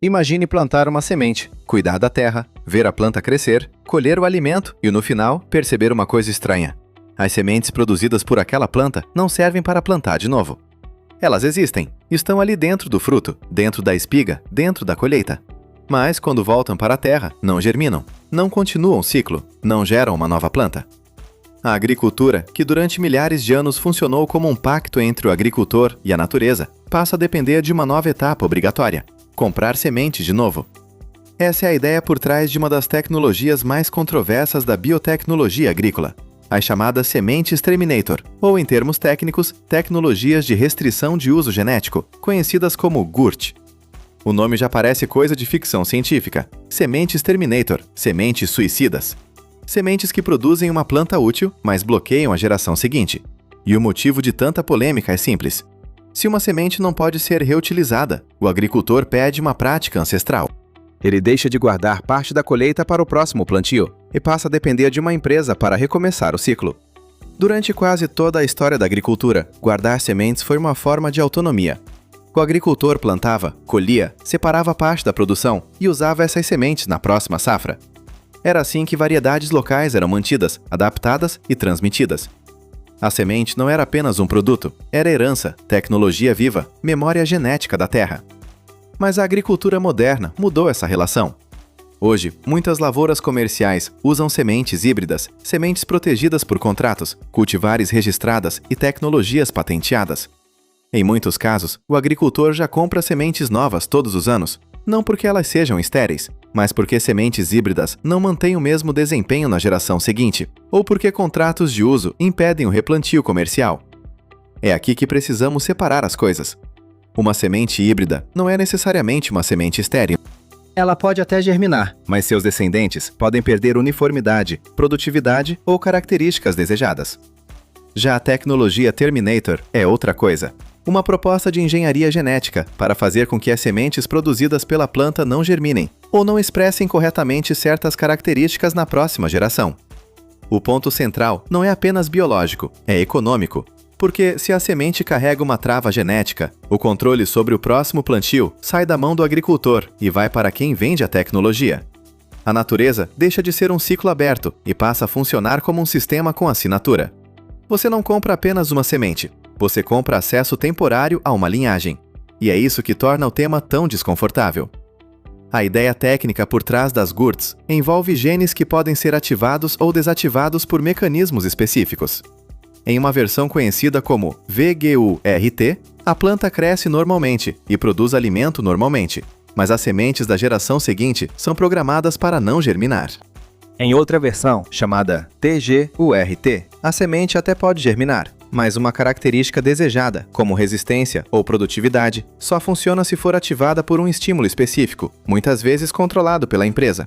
Imagine plantar uma semente, cuidar da terra, ver a planta crescer, colher o alimento e, no final, perceber uma coisa estranha. As sementes produzidas por aquela planta não servem para plantar de novo. Elas existem, estão ali dentro do fruto, dentro da espiga, dentro da colheita. Mas, quando voltam para a terra, não germinam, não continuam o ciclo, não geram uma nova planta. A agricultura, que durante milhares de anos funcionou como um pacto entre o agricultor e a natureza, passa a depender de uma nova etapa obrigatória: comprar sementes de novo. Essa é a ideia por trás de uma das tecnologias mais controversas da biotecnologia agrícola, as chamadas sementes Terminator, ou em termos técnicos, tecnologias de restrição de uso genético, conhecidas como GURT. O nome já parece coisa de ficção científica. Sementes Terminator, sementes suicidas. Sementes que produzem uma planta útil, mas bloqueiam a geração seguinte. E o motivo de tanta polêmica é simples. Se uma semente não pode ser reutilizada, o agricultor pede uma prática ancestral. Ele deixa de guardar parte da colheita para o próximo plantio e passa a depender de uma empresa para recomeçar o ciclo. Durante quase toda a história da agricultura, guardar sementes foi uma forma de autonomia. O agricultor plantava, colhia, separava parte da produção e usava essas sementes na próxima safra. Era assim que variedades locais eram mantidas, adaptadas e transmitidas. A semente não era apenas um produto, era herança, tecnologia viva, memória genética da terra. Mas a agricultura moderna mudou essa relação. Hoje, muitas lavouras comerciais usam sementes híbridas, sementes protegidas por contratos, cultivares registradas e tecnologias patenteadas. Em muitos casos, o agricultor já compra sementes novas todos os anos, não porque elas sejam estéreis, mas porque sementes híbridas não mantêm o mesmo desempenho na geração seguinte, ou porque contratos de uso impedem o replantio comercial. É aqui que precisamos separar as coisas. Uma semente híbrida não é necessariamente uma semente estéril. Ela pode até germinar, mas seus descendentes podem perder uniformidade, produtividade ou características desejadas. Já a tecnologia Terminator é outra coisa. Uma proposta de engenharia genética para fazer com que as sementes produzidas pela planta não germinem ou não expressem corretamente certas características na próxima geração. O ponto central não é apenas biológico, é econômico. Porque se a semente carrega uma trava genética, o controle sobre o próximo plantio sai da mão do agricultor e vai para quem vende a tecnologia. A natureza deixa de ser um ciclo aberto e passa a funcionar como um sistema com assinatura. Você não compra apenas uma semente, você compra acesso temporário a uma linhagem. E é isso que torna o tema tão desconfortável. A ideia técnica por trás das GURTs envolve genes que podem ser ativados ou desativados por mecanismos específicos. Em uma versão conhecida como VGURT, a planta cresce normalmente e produz alimento normalmente, mas as sementes da geração seguinte são programadas para não germinar. Em outra versão, chamada TGURT, a semente até pode germinar, mas uma característica desejada, como resistência ou produtividade, só funciona se for ativada por um estímulo específico, muitas vezes controlado pela empresa.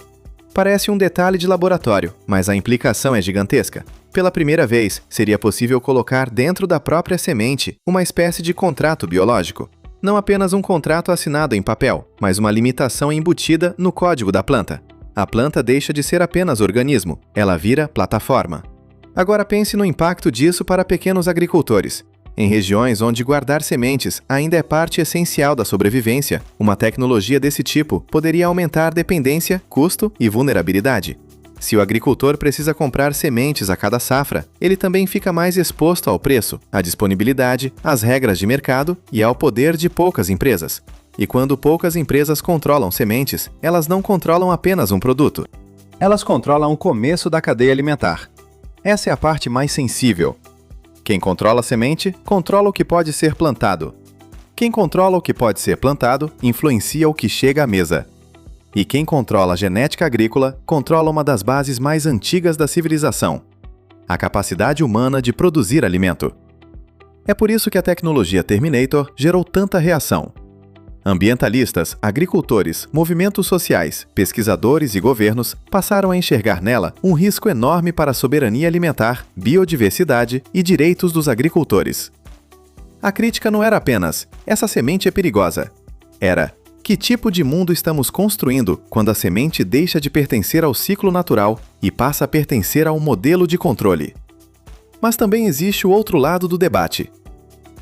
Parece um detalhe de laboratório, mas a implicação é gigantesca. Pela primeira vez, seria possível colocar dentro da própria semente uma espécie de contrato biológico. Não apenas um contrato assinado em papel, mas uma limitação embutida no código da planta. A planta deixa de ser apenas organismo, ela vira plataforma. Agora pense no impacto disso para pequenos agricultores. Em regiões onde guardar sementes ainda é parte essencial da sobrevivência, uma tecnologia desse tipo poderia aumentar dependência, custo e vulnerabilidade. Se o agricultor precisa comprar sementes a cada safra, ele também fica mais exposto ao preço, à disponibilidade, às regras de mercado e ao poder de poucas empresas. E quando poucas empresas controlam sementes, elas não controlam apenas um produto. Elas controlam o começo da cadeia alimentar. Essa é a parte mais sensível. Quem controla a semente, controla o que pode ser plantado. Quem controla o que pode ser plantado, influencia o que chega à mesa. E quem controla a genética agrícola, controla uma das bases mais antigas da civilização: a capacidade humana de produzir alimento. É por isso que a tecnologia Terminator gerou tanta reação. Ambientalistas, agricultores, movimentos sociais, pesquisadores e governos passaram a enxergar nela um risco enorme para a soberania alimentar, biodiversidade e direitos dos agricultores. A crítica não era apenas "essa semente é perigosa". Era "que tipo de mundo estamos construindo quando a semente deixa de pertencer ao ciclo natural e passa a pertencer a um modelo de controle?". Mas também existe o outro lado do debate.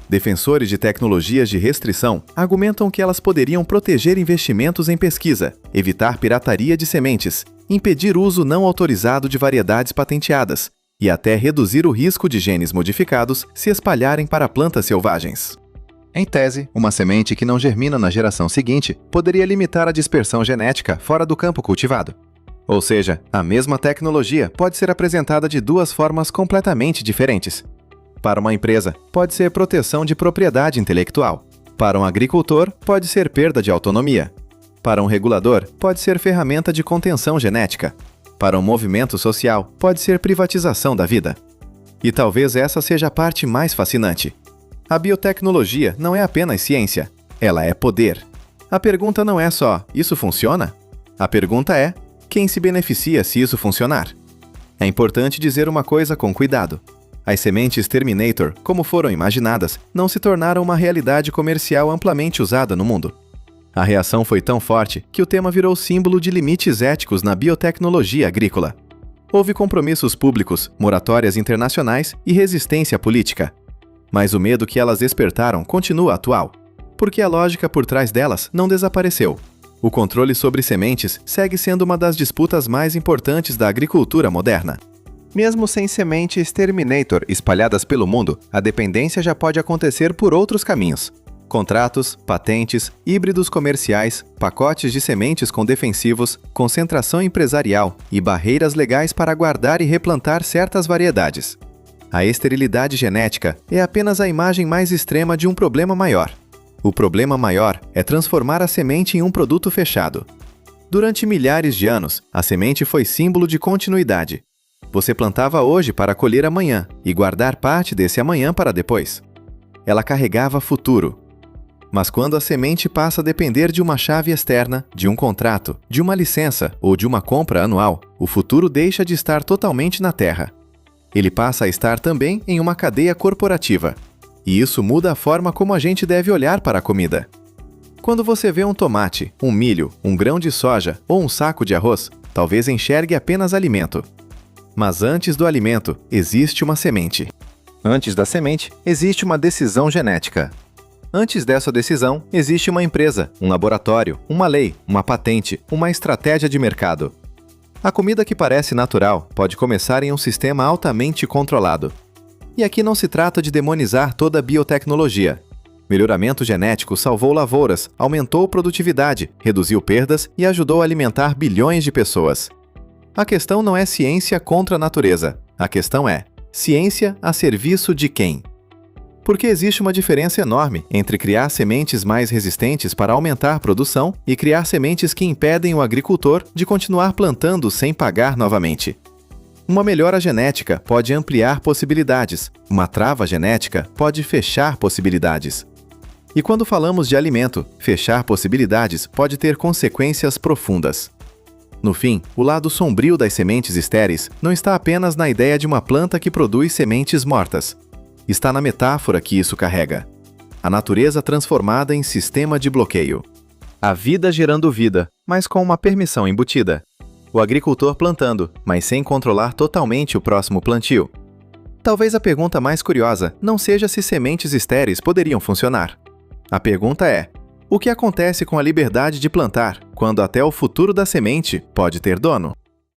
Defensores de tecnologias de restrição argumentam que elas poderiam proteger investimentos em pesquisa, evitar pirataria de sementes, impedir uso não autorizado de variedades patenteadas e até reduzir o risco de genes modificados se espalharem para plantas selvagens. Em tese, uma semente que não germina na geração seguinte poderia limitar a dispersão genética fora do campo cultivado. Ou seja, a mesma tecnologia pode ser apresentada de duas formas completamente diferentes. Para uma empresa, pode ser proteção de propriedade intelectual. Para um agricultor, pode ser perda de autonomia. Para um regulador, pode ser ferramenta de contenção genética. Para um movimento social, pode ser privatização da vida. E talvez essa seja a parte mais fascinante. A biotecnologia não é apenas ciência, ela é poder. A pergunta não é só, isso funciona? A pergunta é, quem se beneficia se isso funcionar? É importante dizer uma coisa com cuidado. As sementes Terminator, como foram imaginadas, não se tornaram uma realidade comercial amplamente usada no mundo. A reação foi tão forte que o tema virou símbolo de limites éticos na biotecnologia agrícola. Houve compromissos públicos, moratórias internacionais e resistência política. Mas o medo que elas despertaram continua atual, porque a lógica por trás delas não desapareceu. O controle sobre sementes segue sendo uma das disputas mais importantes da agricultura moderna. Mesmo sem sementes Terminator espalhadas pelo mundo, a dependência já pode acontecer por outros caminhos. Contratos, patentes, híbridos comerciais, pacotes de sementes com defensivos, concentração empresarial e barreiras legais para guardar e replantar certas variedades. A esterilidade genética é apenas a imagem mais extrema de um problema maior. O problema maior é transformar a semente em um produto fechado. Durante milhares de anos, a semente foi símbolo de continuidade. Você plantava hoje para colher amanhã e guardar parte desse amanhã para depois. Ela carregava futuro. Mas quando a semente passa a depender de uma chave externa, de um contrato, de uma licença ou de uma compra anual, o futuro deixa de estar totalmente na terra. Ele passa a estar também em uma cadeia corporativa. E isso muda a forma como a gente deve olhar para a comida. Quando você vê um tomate, um milho, um grão de soja ou um saco de arroz, talvez enxergue apenas alimento. Mas antes do alimento, existe uma semente. Antes da semente, existe uma decisão genética. Antes dessa decisão, existe uma empresa, um laboratório, uma lei, uma patente, uma estratégia de mercado. A comida que parece natural pode começar em um sistema altamente controlado. E aqui não se trata de demonizar toda a biotecnologia. Melhoramento genético salvou lavouras, aumentou produtividade, reduziu perdas e ajudou a alimentar bilhões de pessoas. A questão não é ciência contra a natureza. A questão é, ciência a serviço de quem? Porque existe uma diferença enorme entre criar sementes mais resistentes para aumentar a produção e criar sementes que impedem o agricultor de continuar plantando sem pagar novamente. Uma melhora genética pode ampliar possibilidades, uma trava genética pode fechar possibilidades. E quando falamos de alimento, fechar possibilidades pode ter consequências profundas. No fim, o lado sombrio das sementes estéreis não está apenas na ideia de uma planta que produz sementes mortas. Está na metáfora que isso carrega. A natureza transformada em sistema de bloqueio. A vida gerando vida, mas com uma permissão embutida. O agricultor plantando, mas sem controlar totalmente o próximo plantio. Talvez a pergunta mais curiosa não seja se sementes estéreis poderiam funcionar. A pergunta é: o que acontece com a liberdade de plantar, quando até o futuro da semente pode ter dono?